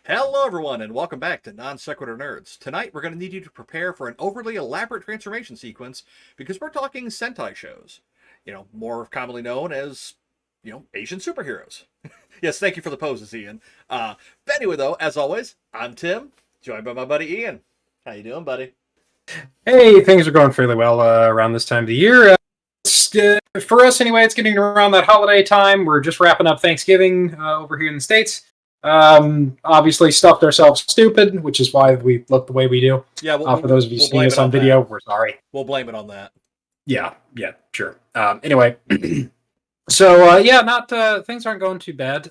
Hello, everyone, and welcome back to Non Sequitur Nerds. Tonight, we're going to need you to prepare for an overly elaborate transformation sequence because we're talking Sentai shows. More commonly known as, Asian superheroes. Yes, thank you for the poses, Ian. But anyway, though, as always, I'm Tim, joined by my buddy Ian. How you doing, buddy? Hey, things are going fairly well around this time of the year. For us, anyway, it's getting around that holiday time. We're just wrapping up Thanksgiving over here in the States. Obviously, stuffed ourselves stupid, which is why we look the way we do. Yeah, For those of you we'll seeing blame us it on on video, that. we're sorry. We'll blame it on that. Yeah, sure. Anyway, so not things aren't going too bad.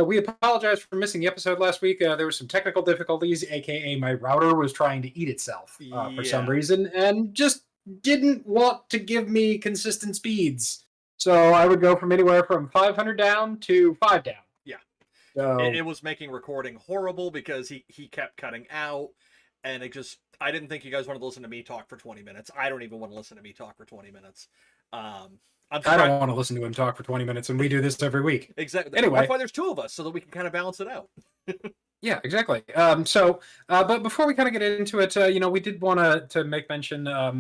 We apologize for missing the episode last week. There were some technical difficulties, aka my router was trying to eat itself for some Yeah. reason, and just didn't want to give me consistent speeds. So I would go from anywhere from 500 down to 5 down. Yeah. So It was making recording horrible because he kept cutting out, and I didn't think you guys wanted to listen to me talk for 20 minutes. I don't even want to listen to me talk for 20 minutes. I don't want to listen to him talk for 20 minutes, and we do this every week. Exactly. Anyway. That's why there's two of us, so that we can kind of balance it out. Yeah, exactly. But before we kind of get into it, we did want to make mention a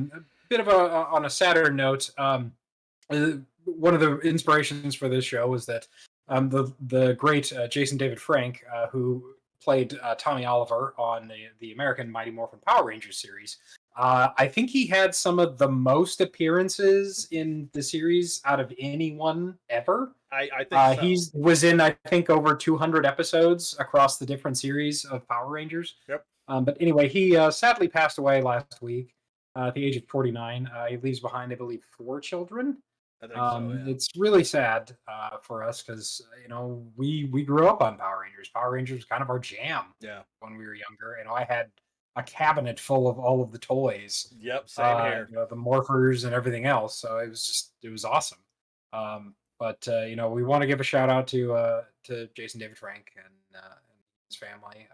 bit of on a sadder note. One of the inspirations for this show was that the great Jason David Frank, who played Tommy Oliver on the American Mighty Morphin Power Rangers series. I think he had some of the most appearances in the series out of anyone ever. I think so. He was in, I think, over 200 episodes across the different series of Power Rangers. Yep. But anyway, he sadly passed away last week at the age of 49. He leaves behind, I believe, 4 children. I think so, yeah. It's really sad for us because, we grew up on Power Rangers. Power Rangers was kind of our jam when we were younger. I had a cabinet full of all of the toys. Yep, same here. The morphers and everything else. So it was awesome. But we want to give a shout out to Jason David Frank and his family.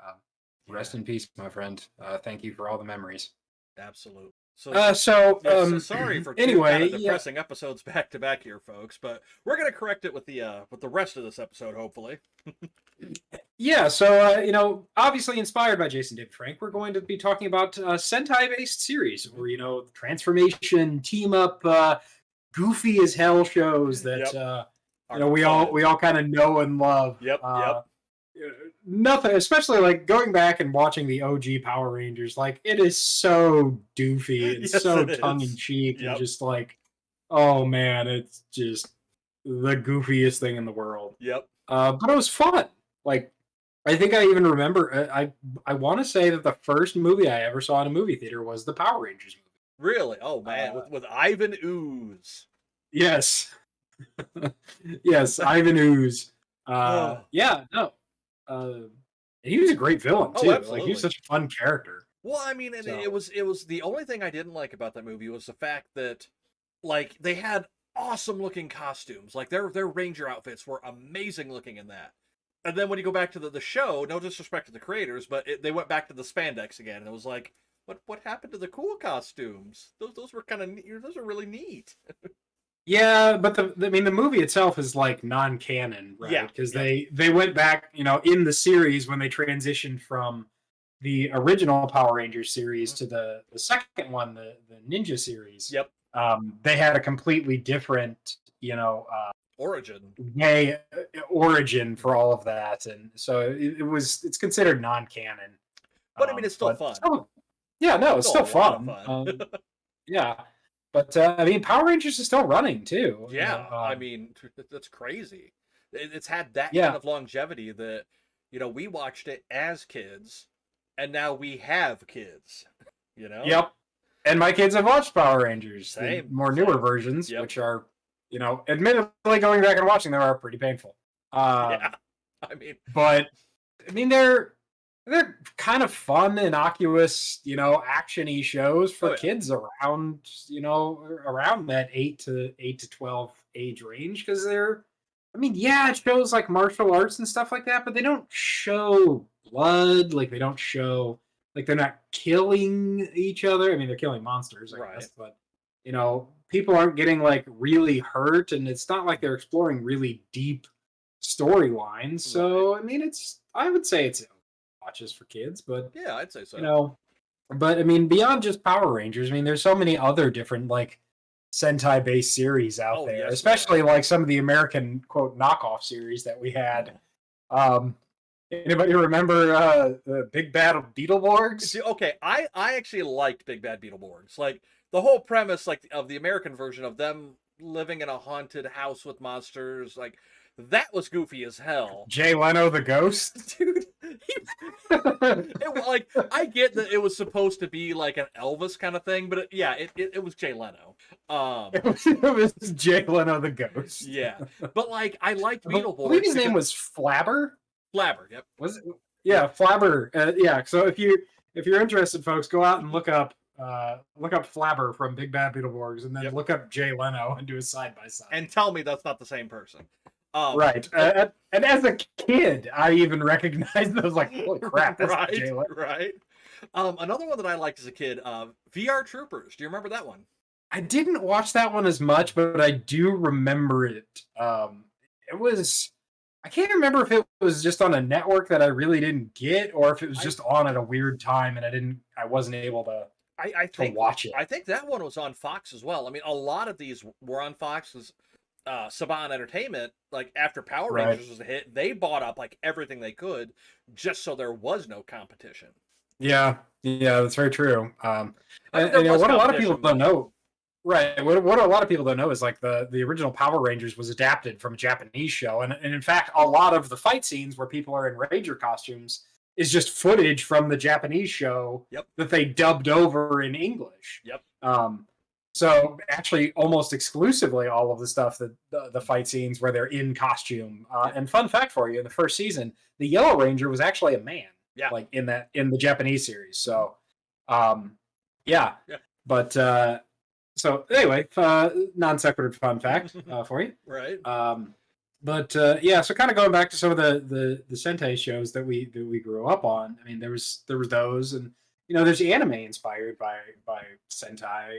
Rest in peace, my friend. Thank you for all the memories. Absolutely. So sorry for anyway, kind of depressing episodes back to back here, folks, but we're gonna correct it with the rest of this episode, hopefully. Yeah, so obviously inspired by Jason David Frank, we're going to be talking about Sentai-based series, where transformation, team up, goofy as hell shows that we all kind of know and love. Yep. Nothing, especially like going back and watching the OG Power Rangers, like it is so doofy and so tongue in cheek and just like, oh man, it's just the goofiest thing in the world. Yep. But it was fun. Like, I think I even remember. I want to say that the first movie I ever saw in a movie theater was the Power Rangers movie. Really? Oh man, with Ivan Ooze. Yes. Yes, Ivan Ooze. Yeah, no. He was a great villain too. Like, he was such a fun character. Well, I mean, and it was the only thing I didn't like about that movie was the fact that, like, they had awesome looking costumes. Like, their Ranger outfits were amazing looking in that. And then when you go back to the show, no disrespect to the creators, but they went back to the spandex again, and it was like, what happened to the cool costumes? Those were those are really neat. Yeah, but the movie itself is like non-canon, right? Yeah, because they went back, in the series when they transitioned from the original Power Rangers series to the second one, the Ninja series. Yep. They had a completely different, origin for all of that, and so it's considered non-canon. But I mean, it's still fun. It's still fun. Yeah. But I mean, Power Rangers is still running too. Yeah, I mean, that's crazy. It's had that kind of longevity that we watched it as kids, and now we have kids. Yep. And my kids have watched Power Rangers, the newer versions, yep. which are, admittedly going back and watching them are pretty painful. Yeah, I mean, but I mean they're kind of fun, innocuous, action-y shows for kids around, around that 8 to 12 age range, because it shows like martial arts and stuff like that, but they don't show blood, like they don't show, like they're not killing each other. I mean, they're killing monsters, I guess, but people aren't getting like really hurt, and it's not like they're exploring really deep storylines. So I mean, I would say it's watches for kids, but Yeah, I'd say so. you know, but I mean, beyond just Power Rangers, I mean, there's so many other different like Sentai based series out Oh, there, yes, there especially are. like some of the American quote knockoff series that we had. Um, anybody remember the Big Bad Beetleborgs? Okay, I actually liked Big Bad Beetleborgs. Like the whole premise, like of the American version of them living in a haunted house with monsters, like that was goofy as hell. Jay Leno the Ghost. Dude, like I get that it was supposed to be like an Elvis kind of thing, but it was Jay Leno. It was Jay Leno the Ghost. Yeah, but like I liked I believe Beetleborgs. his name was Flabber. Flabber. Yep. Was it? Yeah, Flabber. Yeah. So if you're interested, folks, go out and look up Flabber from Big Bad Beetleborgs, and then Yep. look up Jay Leno and do a side by side. And tell me that's not the same person. Right. And as a kid, I even recognized those. Like, holy crap, that's right, Jay Leno. right. Another one that I liked as a kid, VR Troopers. Do you remember that one? I didn't watch that one as much, but I do remember it. It was. I can't remember if it was just on a network that I really didn't get, or if it was just on at a weird time and I wasn't able to I think watch it. I think that one was on Fox as well. I mean, a lot of these were on Fox because Saban Entertainment, like after Power Right. Rangers was a hit, they bought up like everything they could just so there was no competition. Yeah, that's very true. I mean, And, there you know was what a lot of people competition, don't know, right? What a lot of people don't know is like the original Power Rangers was adapted from a Japanese show, and in fact, a lot of the fight scenes where people are in Ranger costumes is just footage from the Japanese show Yep. that they dubbed over in English. Yep. So actually, almost exclusively, all of the stuff that the fight scenes where they're in costume. And fun fact for you: in the first season, the Yellow Ranger was actually a man. Yeah. Like in the Japanese series. So, yeah. Yeah. But so anyway, non sequitur fun fact for you. Right. But yeah, so kind of going back to some of the Sentai shows that we grew up on. I mean, there was those, and you know, there's anime inspired by Sentai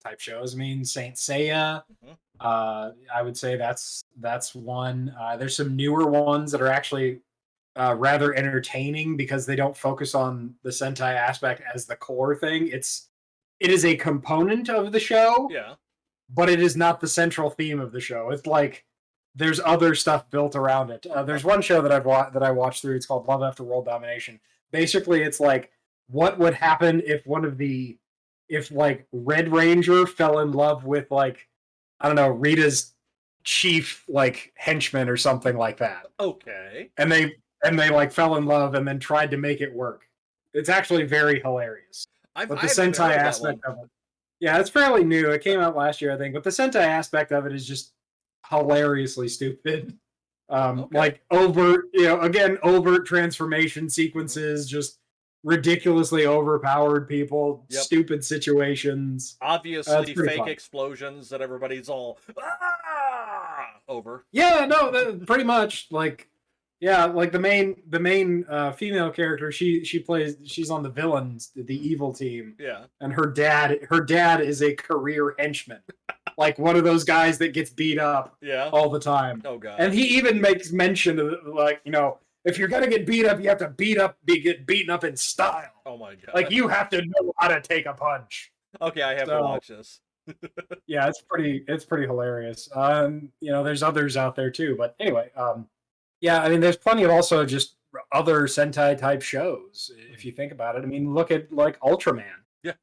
type shows. I mean, Saint Seiya. Mhm. I would say that's one. There's some newer ones that are actually rather entertaining because they don't focus on the Sentai aspect as the core thing. It is a component of the show, Yeah. but it is not the central theme of the show. It's like there's other stuff built around it. There's one show that I watched through. It's called Love After World Domination. Basically, it's like what would happen if like Red Ranger fell in love with like, I don't know, Rita's chief like henchman or something like that. Okay. And they like fell in love and then tried to make it work. It's actually very hilarious. But the Sentai aspect of it, yeah, it's fairly new. It came out last year, I think. But the Sentai aspect of it is just hilariously stupid. Okay. Like overt transformation sequences, just ridiculously overpowered people, Yep. stupid situations. Obviously, pretty fake fun. explosions that everybody's all over. Yeah, no, pretty much like. Yeah, like the main female character, she's on the villains, the evil team. Yeah. And her dad is a career henchman. Like one of those guys that gets beat up Yeah. all the time. Oh god. And he even makes mention of like, you know, if you're gonna get beat up, you have to get beaten up in style. Oh my god. Like you have to know how to take a punch. Okay, I have to watch this. Yeah, it's pretty hilarious. You know, there's others out there too, but anyway, yeah, I mean, there's plenty of also just other Sentai type shows if you think about it. I mean, look at like Ultraman. Yeah.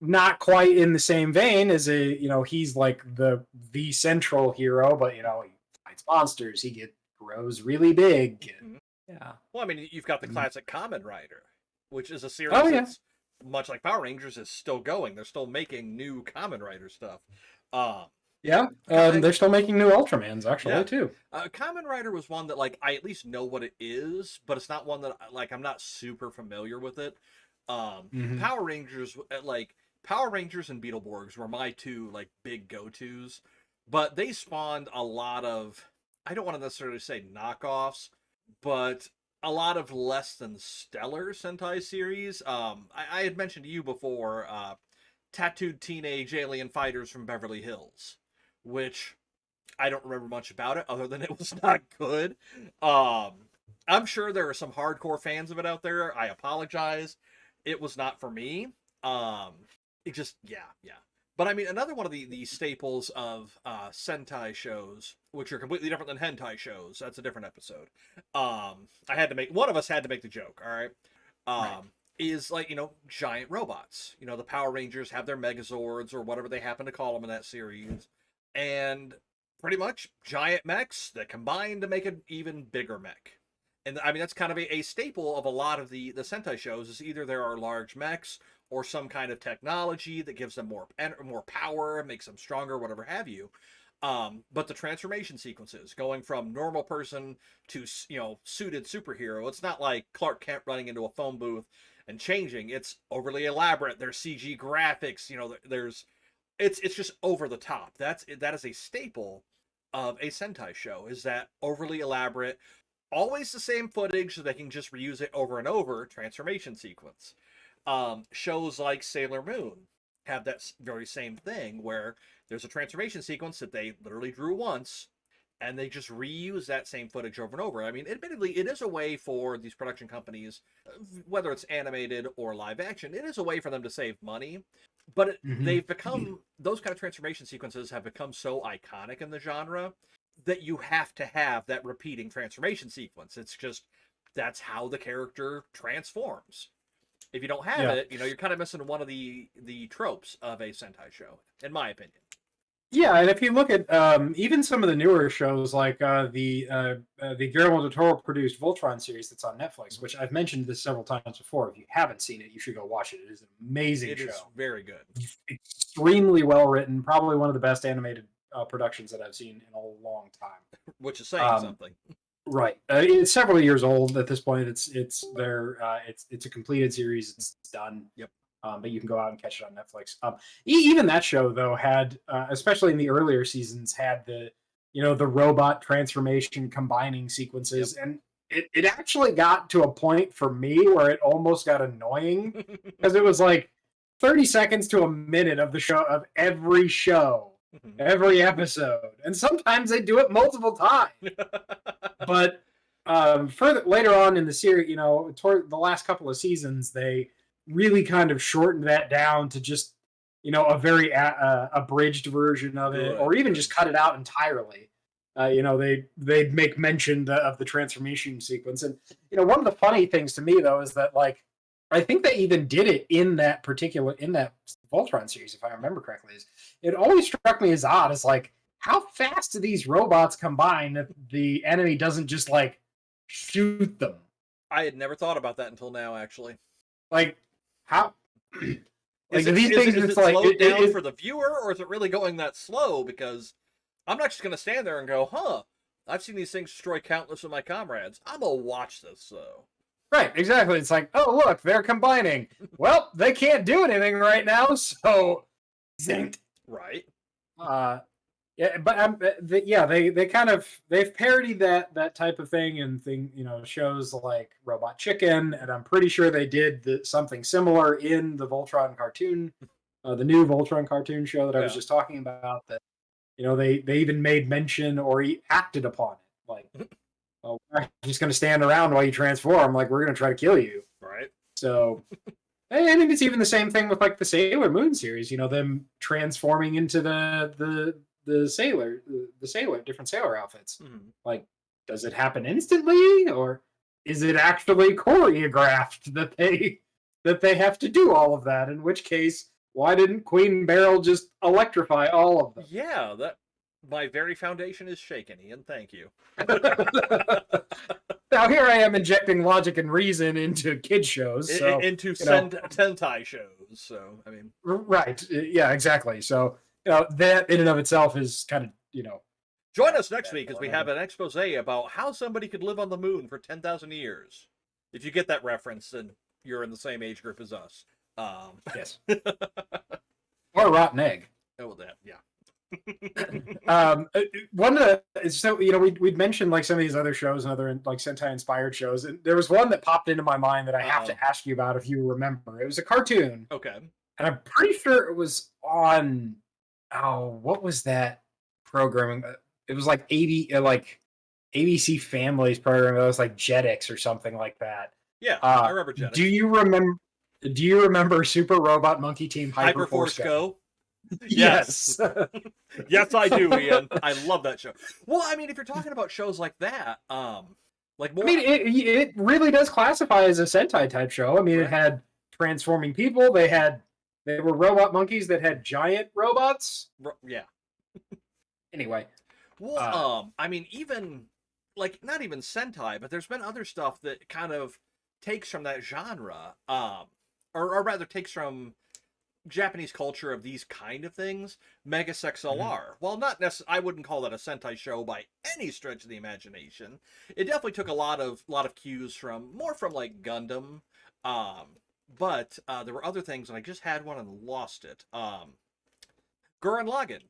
Not quite in the same vein as he's like the central hero, but you know, he fights monsters. He grows really big. And, yeah. Well, I mean, you've got the classic Kamen Rider, which is a series Oh, yeah. that's much like Power Rangers is still going. They're still making new Kamen Rider stuff. Yeah, they're still making new Ultramans actually Yeah. too. Kamen Rider was one that like I at least know what it is, but it's not one that like I'm not super familiar with it. Mhm. Power Rangers, like Power Rangers and Beetleborgs were my two like big go-tos, but they spawned a lot of, I don't want to necessarily say knockoffs, but a lot of less than stellar Sentai series. I had mentioned to you before, Tattooed Teenage Alien Fighters from Beverly Hills, which I don't remember much about it other than it was not good. I'm sure there are some hardcore fans of it out there. I apologize. It was not for me. Um, it just, yeah. But I mean, another one of the staples of Sentai shows, which are completely different than hentai shows. That's a different episode. I had to make one of us had to make the joke. All right. Right. Is like giant robots. The Power Rangers have their Megazords or whatever they happen to call them in that series, and pretty much giant mechs that combine to make an even bigger mech. And I mean that's kind of a staple of a lot of the Sentai shows is either there are large mechs or some kind of technology that gives them more power, makes them stronger, whatever have you. But the transformation sequences, going from normal person to suited superhero, it's not like Clark Kent running into a phone booth and changing. It's overly elaborate. There's CG graphics. There's it's just over the top. That is a staple of a Sentai show. Is that overly elaborate, always the same footage, so they can just reuse it over and over. Transformation sequence. Shows like Sailor Moon have that very same thing where there's a transformation sequence that they literally drew once and they just reuse that same footage over and over. I mean, admittedly, it is a way for these production companies, whether it's animated or live action, it is a way for them to save money. But they've become, those kind of transformation sequences have become so iconic in the genre that you have to have that repeating transformation sequence. It's just, that's how the character transforms. If you don't have it, you're kind of missing one of the tropes of a Sentai show, in my opinion. Yeah, and if you look at even some of the newer shows, like the Guillermo del Toro produced Voltron series that's on Netflix, which I've mentioned this several times before. If you haven't seen it, you should go watch it. It is an amazing show. It is very good. Extremely well written. Probably one of the best animated productions that I've seen in a long time. Which is saying something. Right. It's several years old at this point. It's a completed series. It's done. Yep. But you can go out and catch it on Netflix. Even that show though had, especially in the earlier seasons, had the robot transformation combining sequences, and it actually got to a point for me where it almost got annoying because it was like 30 seconds to a minute of the show of every show. Every episode, and sometimes they do it multiple times. But further later on in the series, toward the last couple of seasons, they really kind of shortened that down to just a very abridged version of it, or even just cut it out entirely. They'd make mention of the transformation sequence, and one of the funny things to me though is that I think they even did it in that Voltron series, if I remember correctly. It always struck me as odd. It's like, how fast do these robots combine if the enemy doesn't just shoot them? I had never thought about that until now, actually. How? Is it slowed down for the viewer, or is it really going that slow? Because I'm not just going to stand there and go, huh, I've seen these things destroy countless of my comrades. I'm going to watch this, though. Right, exactly. It's like, oh, look, they're combining. Well, they can't do anything right now, so zinked. Right. Yeah, but they kind of they've parodied that type of thing in shows like Robot Chicken, and I'm pretty sure they did something similar in the Voltron cartoon, the new Voltron cartoon show that I was just talking about. That they even made mention or acted upon it, well, we're just going to stand around while you transform. We're going to try to kill you. Right. So, I think it's even the same thing with the Sailor Moon series. Them transforming into the different sailor outfits. Does it happen instantly, or is it actually choreographed that they have to do all of that? In which case, why didn't Queen Beryl just electrify all of them? Yeah, my very foundation is shaken, Ian. Thank you. Now here I am injecting logic and reason into kid shows, into Sentai shows. So I mean, right? Yeah, exactly. So that in and of itself is kind of Join us next week as we have an expose about how somebody could live on the moon for 10,000 years. If you get that reference, then you're in the same age group as us. Yes. Or a rotten egg. Oh, that, yeah. One of the, so we'd mentioned some of these other shows and other Sentai inspired shows, and there was one that popped into my mind that I have to ask you about if you remember. It was a cartoon. Okay. And I'm pretty sure it was on what was that programming? It was 80 ABC Families program that was like Jetix or something like that. Yeah, I remember Jetix. Do you remember Super Robot Monkey Team Hyperforce Go? Yes. Yes, I do, Ian. I love that show. Well, I mean, if you're talking about shows like that, like more. I mean, it really does classify as a Sentai type show. I mean, Right. it had transforming people. They were robot monkeys that had giant robots. Yeah. Anyway. Well, I mean, even like not even Sentai, but there's been other stuff that kind of takes from that genre, or rather takes from Japanese culture of these kind of things. Megasex LR. Well, not necessarily. I wouldn't call that a Sentai show by any stretch of the imagination. It definitely took a lot of cues from like Gundam, but there were other things, and I just had one and lost it. Gurren Lagann.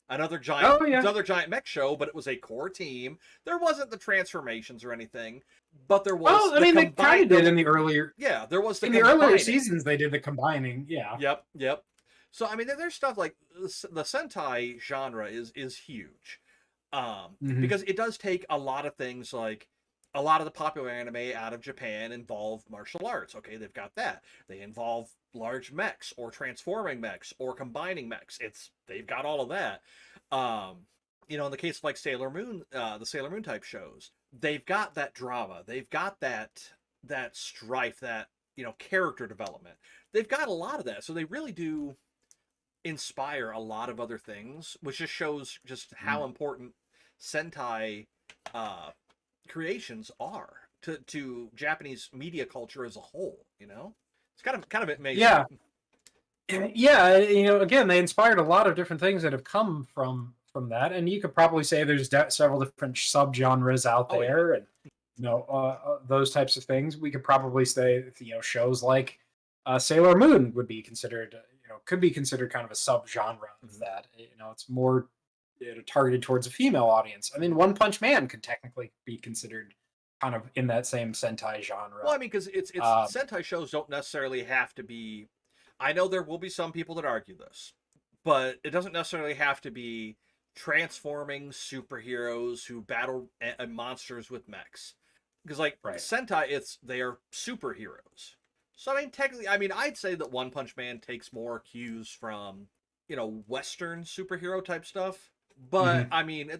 Another giant mech show, but it was a core team. There wasn't the transformations or anything, but there was. Well, I mean, they kind of did in the earlier. Yeah, there was in the earlier seasons. They did the combining. Yeah. Yep. So I mean, there's stuff like the Sentai genre is huge, because it does take a lot of things. Like a lot of the popular anime out of Japan involve martial arts. Okay, they've got that. They involve large mechs or transforming mechs or combining mechs. They've got all of that. In the case of like Sailor Moon, the Sailor Moon type shows, they've got that drama. They've got that strife, that character development. They've got a lot of that. So they really do inspire a lot of other things, which just shows just how important Sentai creations are to Japanese media culture as a whole. It's kind of amazing. Yeah. Again, they inspired a lot of different things that have come from that, and you could probably say there's several different subgenres out there, and those types of things. We could probably say shows like Sailor Moon would be considered, could be considered kind of a subgenre of that. It's more targeted towards a female audience. I mean, One Punch Man could technically be considered kind of in that same Sentai genre. Well, I mean, because it's Sentai shows don't necessarily have to be. I know there will be some people that argue this, but it doesn't necessarily have to be transforming superheroes who battle monsters with mechs. Because Sentai, they are superheroes. So I mean, technically, I'd say that One Punch Man takes more cues from Western superhero type stuff. But I mean,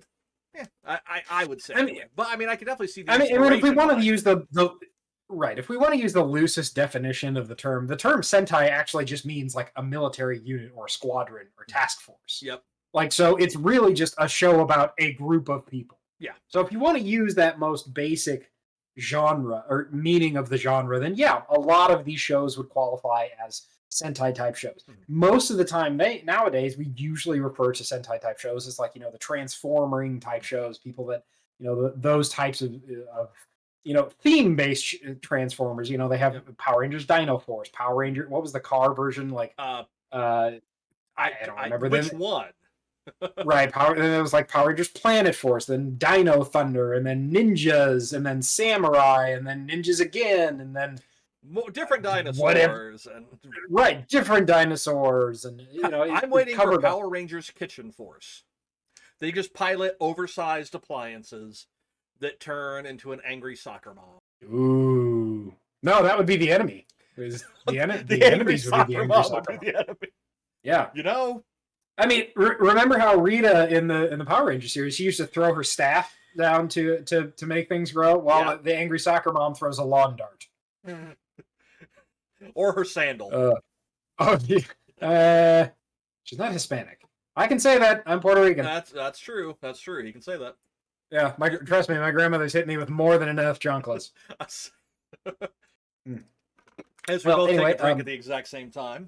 I would say. But I mean, I could definitely see. If we want to use if we want to use the loosest definition of the term Sentai actually just means like a military unit or a squadron or task force. Yep. So it's really just a show about a group of people. Yeah. So if you want to use that most basic genre or meaning of the genre, then a lot of these shows would qualify as Sentai type shows. Most of the time, nowadays we usually refer to Sentai type shows as like the transforming type shows, people that those types of theme-based transformers. They have Power Rangers Dino Force, Power Ranger. What was the car version like? I don't remember which one. Right, then it was like Power Rangers Planet Force, then Dino Thunder, and then Ninjas, and then Samurai, and then Ninjas again, and then different dinosaurs, different dinosaurs, and I'm waiting for Power Rangers Kitchen Force. They just pilot oversized appliances that turn into an angry soccer mom. Ooh, no, that would be the enemy. The enemies would be the angry soccer mom. The enemy. Yeah, I mean, remember how Rita in the Power Ranger series, she used to throw her staff down to make things grow, while the angry soccer mom throws a lawn dart. Or her sandal. She's not Hispanic. I can say that. I'm Puerto Rican. That's true. That's true. You can say that. Yeah, trust me, my grandmother's hit me with more than enough chanclas. As we both take a drink at the exact same time.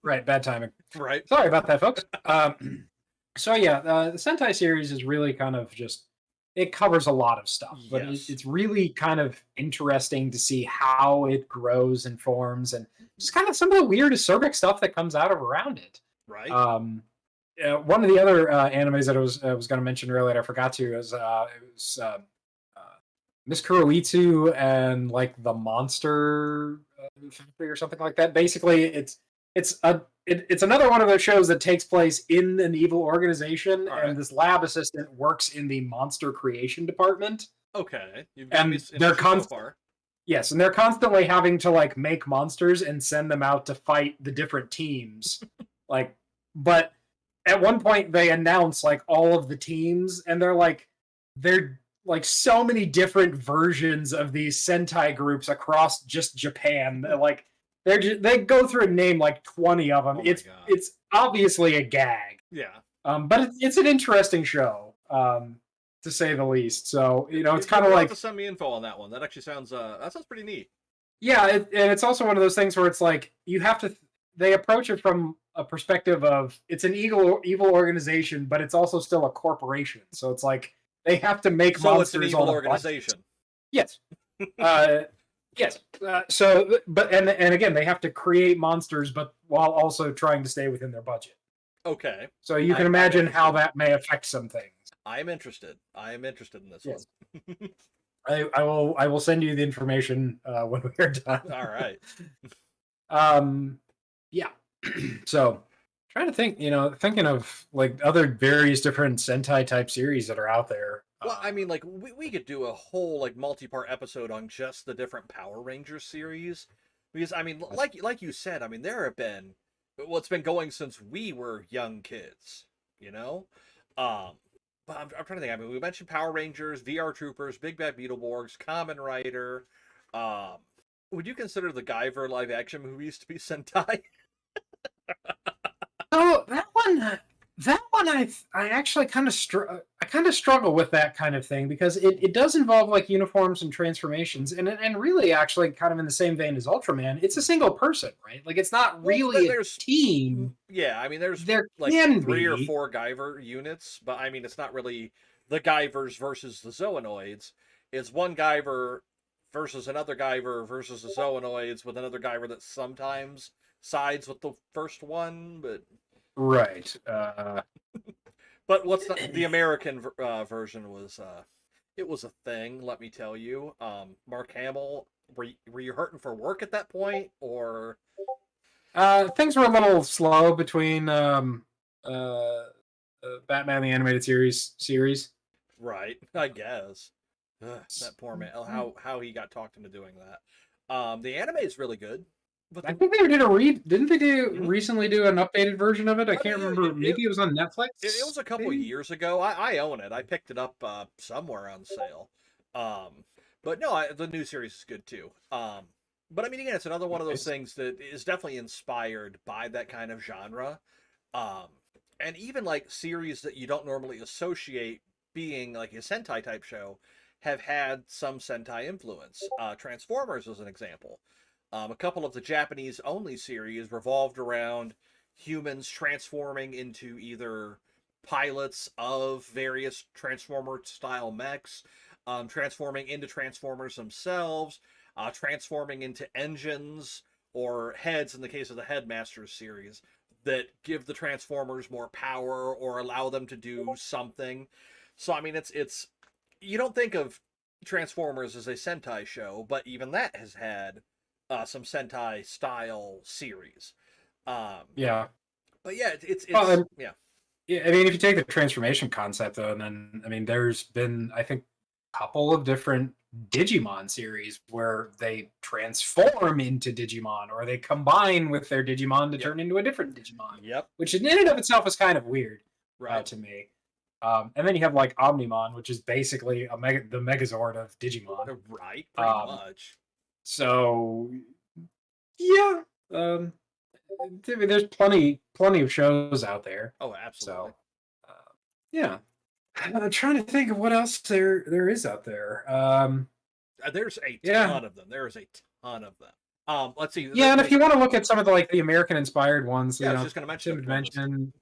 Right, bad timing. Right. Sorry about that, folks. So the Sentai series is really kind of just, it covers a lot of stuff, but it's really kind of interesting to see how it grows and forms, and just kind of some of the weird acerbic stuff that comes out of around it. Right. One of the other animes that I was going to mention earlier, I forgot to, is Miss Kuroitsu and like the Monster Factory or something like that. Basically, it's it's another one of those shows that takes place in an evil organization, All and right. this lab assistant works in the monster creation department. Okay, you've got me And they're interested so far. yes, and they're constantly having to like make monsters and send them out to fight the different teams. Like, but at one point they announce like all of the teams, and they're like so many different versions of these Sentai groups across just Japan. Like they go through and name like 20 of them. Oh my God. It's obviously a gag. Yeah. But it's an interesting show, to say the least. So it's kind of You'll have like, to send me info on that one. That actually sounds pretty neat. yeah, and it's also one of those things where it's like you have to. They approach it from a perspective of it's an evil organization, but it's also still a corporation. So it's like they have to make So it's monsters an evil on a budget. organization. Yes. Yes. So, but and again, they have to create monsters, but while also trying to stay within their budget. Okay. So you can I'm imagine how interested. that may affect some things. I am interested. I am interested in this Yes. one. I will send you the information when we are done. All right. Yeah. So trying to think, thinking of like other various different Sentai type series that are out there. Well, I mean, like we could do a whole like multi-part episode on just the different Power Rangers series, because I mean, like you said, I mean, there have been it's been going since we were young kids, you know. But I'm trying to think. I mean, we mentioned Power Rangers, VR Troopers, Big Bad Beetleborgs, Kamen Rider. Would you consider the Guyver live action movies to be Sentai? So that one, I actually kind of struggle with that kind of thing because it does involve like uniforms and transformations, and really actually kind of in the same vein as Ultraman. It's a single person, right? Like it's not really a team. Yeah, I mean, there like can 3 or be. 4 Guyver units, but I mean, it's not really the Guyvers versus the Zoanoids. It's one Guyver versus another Guyver versus the Zoanoids with another Guyver that sometimes sides with the first one, but Right. but what's the American version was it was a thing, let me tell you. Mark Hamill, were you hurting for work at that point, or Things were a little slow between Batman the Animated Series. right? I guess. Ugh, that poor man. How he got talked into doing that. The anime is really good, but I think they did didn't they Mhm. recently do an updated version of it? I can't mean, remember. Maybe it was on Netflix. it was a couple maybe? years ago. I own it. I picked it up somewhere on sale. But no, the new series is good too. But I mean, again, it's another one of those things that is definitely inspired by that kind of genre. Um, and even like series that you don't normally associate being like a Sentai type show have had some Sentai influence. Transformers is an example. A couple of the Japanese only series revolved around humans transforming into either pilots of various Transformer style mechs, transforming into Transformers themselves, transforming into engines or heads in the case of the Headmasters series that give the Transformers more power or allow them to do something. So I mean, it's you don't think of Transformers as a Sentai show, but even that has had some Sentai style series. Yeah. But yeah, it's Well, yeah. yeah. I mean, if you take the transformation concept though, and then I mean, there's been I think a couple of different Digimon series where they transform into Digimon or they combine with their Digimon to Yep. turn into a different Digimon. Yep. Which in and of itself is kind of weird Right. to me. And then you have like Omnimon, which is basically the Megazord of Digimon. Right. Pretty much. So yeah, I mean, there's plenty of shows out there. Oh, absolutely. So yeah, I'm trying to think of what else there is out there. There's a Yeah. ton of them. There is a ton of them. Let's see. Yeah, and if you want to look at some of the American inspired ones, Yeah, I was just going to mention.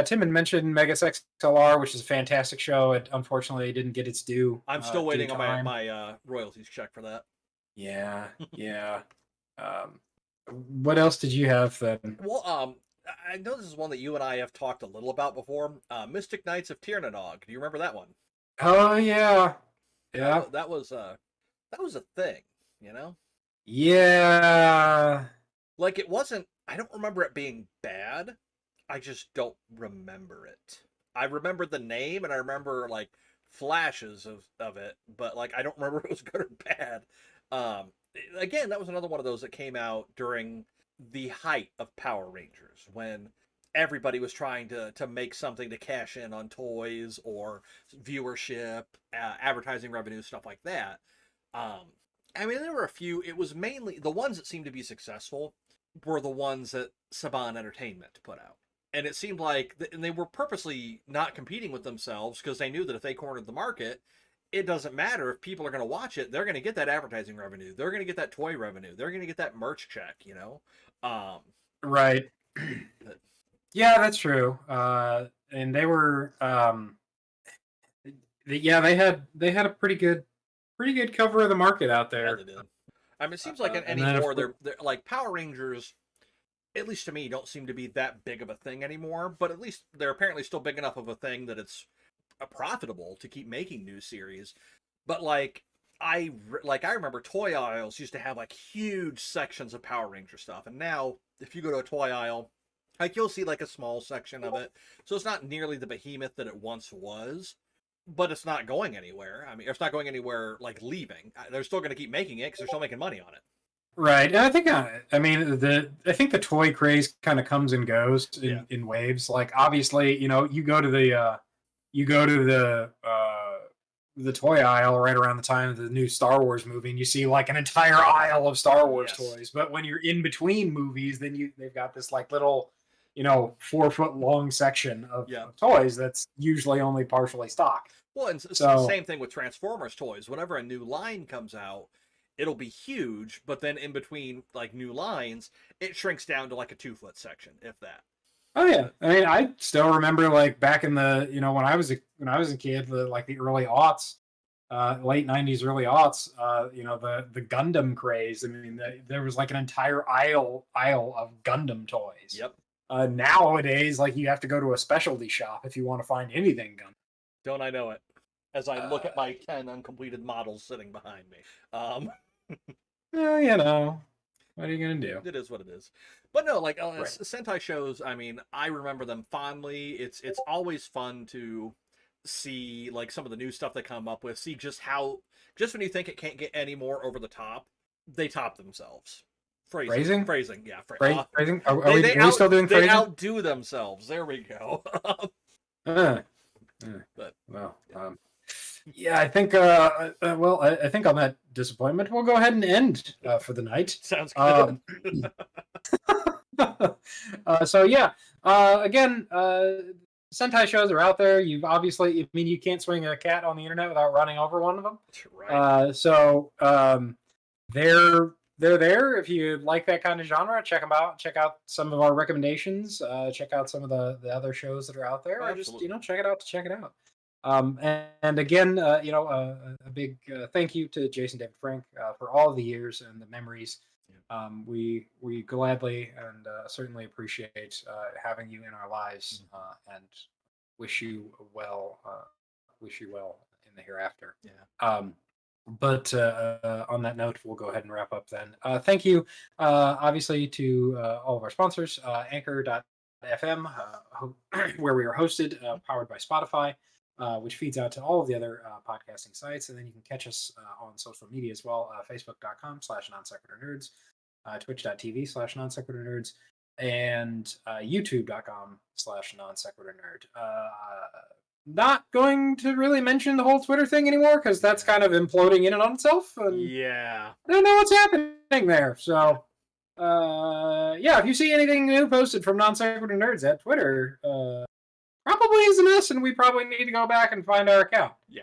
Tim had mentioned Mega Sex LR, which is a fantastic show. It unfortunately didn't get its due. I'm still waiting on my royalties check for that. Yeah, yeah. What else did you have then? Well, I know this is one that you and I have talked a little about before. Mystic Knights of Tirnanog. Do you remember that one? Oh yeah, yeah. That was a thing, you know. Yeah. Like it wasn't. I don't remember it being bad. I just don't remember it. I remember the name and I remember like flashes of it, but like I don't remember if it was good or bad. Again, that was another one of those that came out during the height of Power Rangers when everybody was trying to make something to cash in on toys or viewership, advertising revenue, stuff like that. Um, I mean, there were a few. It was mainly the ones that seemed to be successful were the ones that Saban Entertainment put out. And it seemed like and they were purposely not competing with themselves because they knew that if they cornered the market, it doesn't matter if people are going to watch it. They're going to get that advertising revenue. They're going to get that toy revenue. They're going to get that merch check, you know? Right. But, Yeah, that's true. And they were, yeah, they had a pretty good cover of the market out yeah, there. they did. I mean, it seems like And then, of anymore, course, they're like Power Rangers, at least to me, don't seem to be that big of a thing anymore. But at least they're apparently still big enough of a thing that it's profitable to keep making new series. But like I remember toy aisles used to have like huge sections of Power Ranger stuff, and now if you go to a toy aisle, like you'll see like a small section of it. So it's not nearly the behemoth that it once was, but it's not going anywhere. I mean, it's not going anywhere like leaving. They're still going to keep making it because they're still making money on it. right. And I think, I mean, I think the toy craze kind of comes and goes Yeah. in waves. Like, obviously, you go to you go to the toy aisle right around the time of the new Star Wars movie, and you see like an entire aisle of Star Wars Yes. toys. But when you're in between movies, then they've got this like little, 4 foot long section of toys that's usually only partially stocked. Well, and it's So the same thing with Transformers toys. Whenever a new line comes out, it'll be huge, but then in between like new lines, it shrinks down to like a 2 foot section, if that. oh yeah, I mean, I still remember like back in the when I was a kid, like the early aughts, late '90s, early aughts, the Gundam craze. I mean, there was like an entire aisle of Gundam toys. Yep. Nowadays, like you have to go to a specialty shop if you want to find anything Gundam. Don't I know it? As I look at my 10 uncompleted models sitting behind me. Well, what are you gonna do? It is what it is. But no, like Right. Sentai shows, I mean, I remember them fondly. It's always fun to see like some of the new stuff they come up with. See just when you think it can't get any more over the top, they top themselves. Phrasing? Phrasing, yeah. Phrasing? Are we still doing they phrasing? outdo themselves. There we go. But Well, yeah, I think. Well, I think on that disappointment, we'll go ahead and end for the night. sounds good. So yeah, again, Sentai shows are out there. You've obviously, I mean, you can't swing a cat on the internet without running over one of them. Right. So they're there. If you like that kind of genre, check them out. Check out some of our recommendations. Check out some of the other shows that are out there. Or just check it out to check it out. And again, a big thank you to Jason David Frank for all the years and the memories. We gladly and certainly appreciate having you in our lives and wish you well. Wish you well in the hereafter. Yeah. But on that note, we'll go ahead and wrap up then. Thank you, obviously, to all of our sponsors, Anchor.fm, where we are hosted, powered by Spotify, which feeds out to all of the other podcasting sites. And then you can catch us on social media as well, Facebook.com/non-sequitur-nerds, Twitch.tv/non-sequitur-nerds, and YouTube.com/non-sequitur-nerd. Not going to really mention the whole Twitter thing anymore because that's kind of imploding in and on itself. And yeah. I don't know what's happening there. So, if you see anything new posted from Non Sequitur Nerds at Twitter, probably isn't us, and we probably need to go back and find our account. Yeah.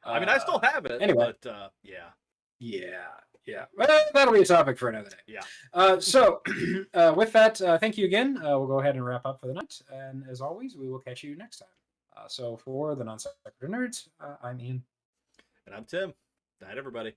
I mean, I still have it. Anyway. But, yeah. Yeah. Well, that'll be a topic for another day. Yeah. So, with that, thank you again. We'll go ahead and wrap up for the night. And as always, we will catch you next time. So for the Non Sequitur Nerds, I'm Ian. And I'm Tim. Night, everybody.